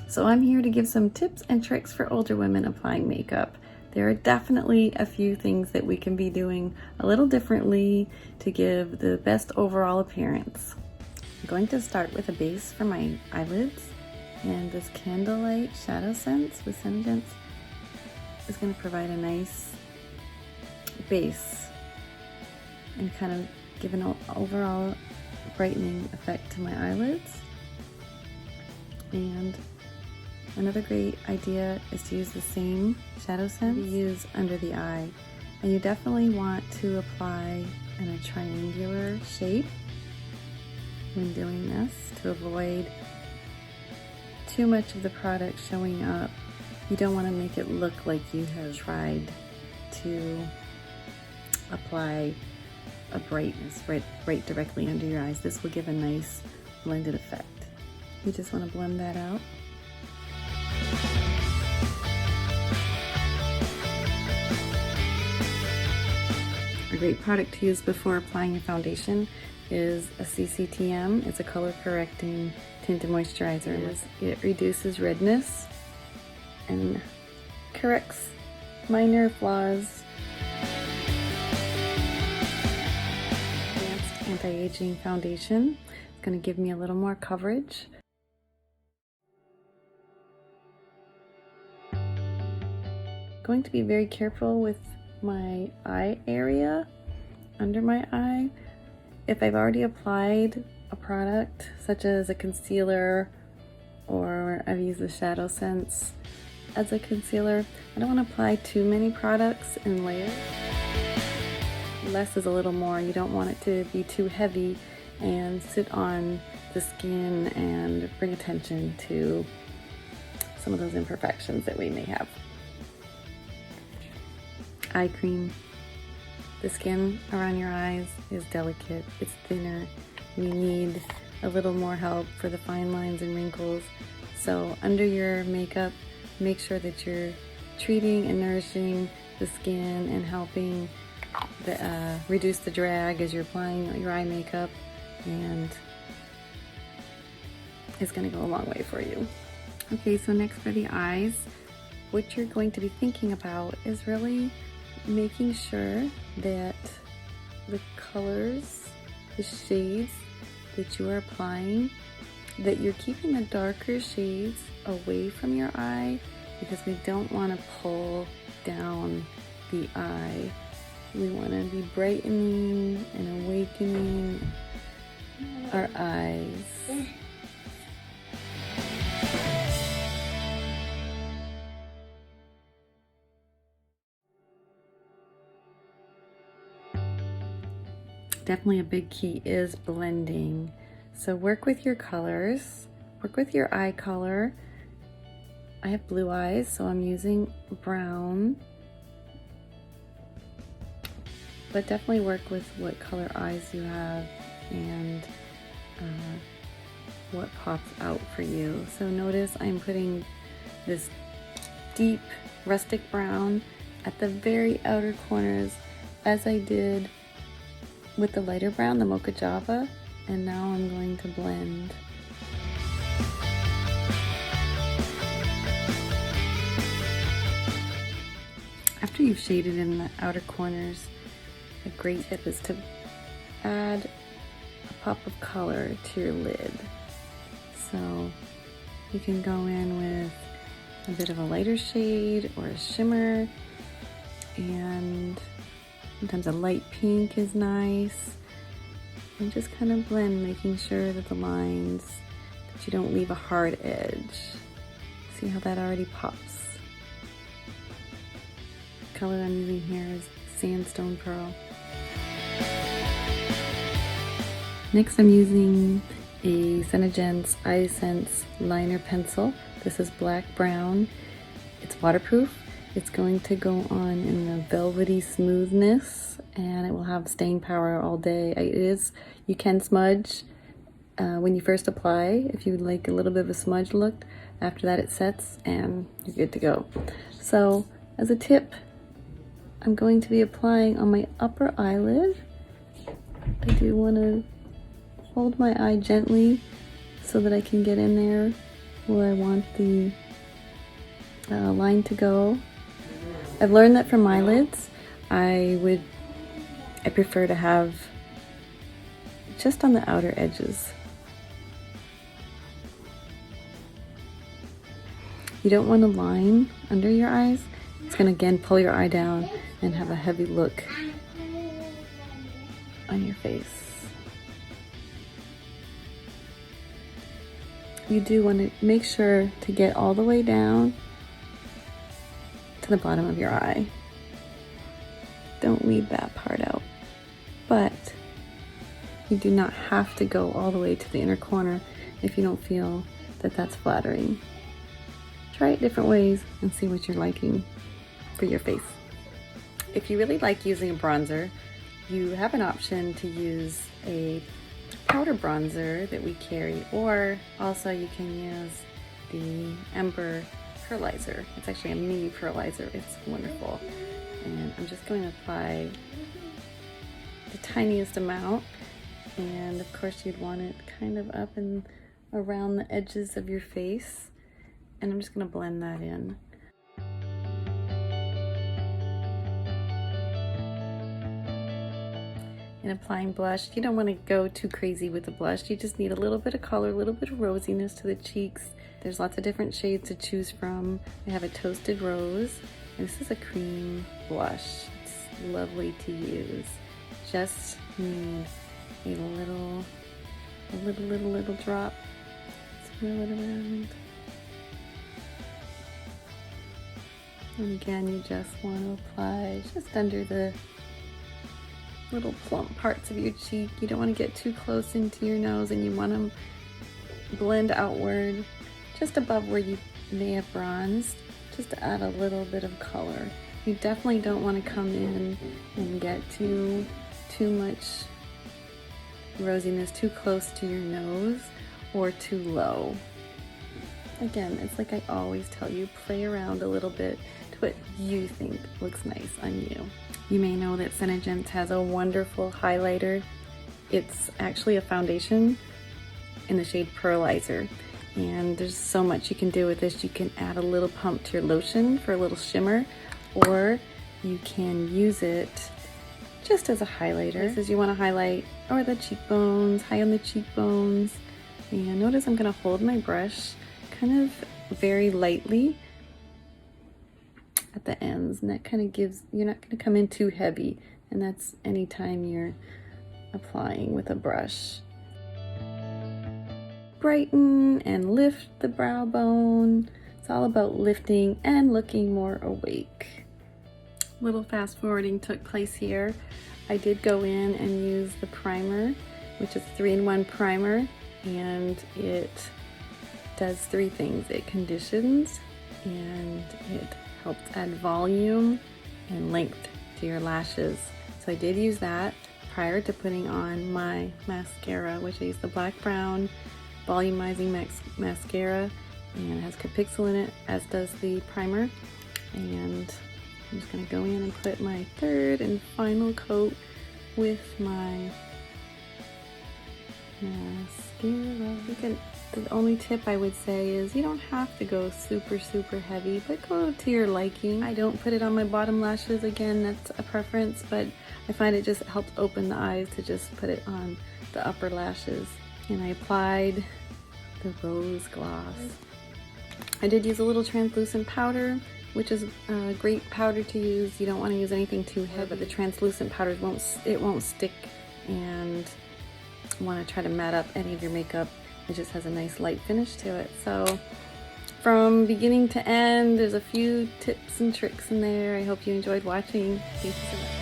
So I'm here to give some tips and tricks for older women applying makeup. There are definitely a few things that we can be doing a little differently to give the best overall appearance. I'm going to start with a base for my eyelids, and this Candlelight ShadowSense with Senegence is going to provide a nice base and kind of give an overall brightening effect to my eyelids. And another great idea is to use the same ShadowSense you use under the eye. And you definitely want to apply in a triangular shape when doing this to avoid too much of the product showing up. You don't want to make it look like you have tried to apply a brightness right directly under your eyes. This will give a nice blended effect. You just want to blend that out. A great product to use before applying your foundation is a CCTM. It's a color correcting tinted moisturizer. It reduces redness and corrects minor flaws. Advanced anti-aging foundation. It's going to give me a little more coverage. Going to be very careful with my eye area, under my eye. If I've already applied a product such as a concealer, or I've used the ShadowSense as a concealer, I don't want to apply too many products in layers. Less is a little more. You don't want it to be too heavy and sit on the skin and bring attention to some of those imperfections that we may have. Eye cream. The skin around your eyes is delicate, it's thinner. You need a little more help for the fine lines and wrinkles. So under your makeup, make sure that you're treating and nourishing the skin and helping reduce the drag as you're applying your eye makeup, and it's going to go a long way for you. Okay, so next for the eyes, what you're going to be thinking about is really making sure that the colors, the shades that you are applying, that you're keeping the darker shades away from your eye, because we don't want to pull down the eye. We want to be brightening and awakening our eyes. Definitely a big key is blending. So work with your colors, work with your eye color. I have blue eyes, so I'm using brown, but definitely work with what color eyes you have and what pops out for you. So notice I'm putting this deep rustic brown at the very outer corners, as I did with the lighter brown, the Mocha Java, and now I'm going to blend. After you've shaded in the outer corners, a great tip is to add a pop of color to your lid. So you can go in with a bit of a lighter shade or a shimmer, and sometimes a light pink is nice, and just kind of blend, making sure that the lines, that you don't leave a hard edge. See how that already pops? The color I'm using here is Sandstone Pearl. Next I'm using a Senegence EyeSense liner pencil. This is black brown. It's waterproof. It's going to go on in a velvety smoothness, and it will have staying power all day. You can smudge when you first apply, if you like a little bit of a smudge look. After that it sets and you're good to go. So as a tip, I'm going to be applying on my upper eyelid. I do want to hold my eye gently so that I can get in there where I want the line to go. I've learned that for my lids, I prefer to have just on the outer edges. You don't want a line under your eyes. It's going to again pull your eye down and have a heavy look on your face. You do want to make sure to get all the way down to the bottom of your eye. Don't leave that part out. But you do not have to go all the way to the inner corner if you don't feel that that's flattering. Try it different ways and see what you're liking for your face. If you really like using a bronzer, you have an option to use a powder bronzer that we carry, or also you can use the Ember Pearlizer. It's actually a mini Pearlizer. It's wonderful. And I'm just going to apply the tiniest amount, and of course you'd want it kind of up and around the edges of your face, and I'm just going to blend that in. And applying blush, you don't want to go too crazy with the blush. You just need a little bit of color, a little bit of rosiness to the cheeks. There's lots of different shades to choose from. I have a Toasted Rose, and this is a cream blush. It's lovely to use. Just need a little drop. Swirl it around. And again, you just want to apply just under the little plump parts of your cheek. You don't want to get too close into your nose, and you want to blend outward just above where you may have bronzed, just to add a little bit of color. You definitely don't want to come in and get too much rosiness too close to your nose or too low. Again, it's like I always tell you, play around a little bit to what you think looks nice on you. You may know that Senegence has a wonderful highlighter. It's actually a foundation in the shade Pearlizer, and there's so much you can do with this. You can add a little pump to your lotion for a little shimmer, or you can use it just as a highlighter. Places you want to highlight or the cheekbones, high on the cheekbones. And notice I'm going to hold my brush kind of very lightly at the ends, and that kind of gives, you're not going to come in too heavy, and that's anytime you're applying with a brush. Brighten and lift the brow bone. It's all about lifting and looking more awake. Little fast forwarding took place here. I did go in and use the primer, which is a 3-in-1 primer, and it does 3 things. It conditions, and it helps add volume and length to your lashes. So I did use that prior to putting on my mascara, which I used the Black Brown Volumizing Mascara, and it has Capixyl in it, as does the primer. And I'm just going to go in and put my 3rd and final coat with my mascara. The only tip I would say is you don't have to go super heavy, but go to your liking. I don't put it on my bottom lashes. Again, that's a preference, but I find it just helps open the eyes to just put it on the upper lashes. And I applied the rose gloss. I did use a little translucent powder, which is a great powder to use. You don't want to use anything too heavy, but the translucent powders won't stick, and want to try to matte up any of your makeup. It just has a nice light finish to it. So from beginning to end, there's a few tips and tricks in there. I hope you enjoyed watching. Thank you so much.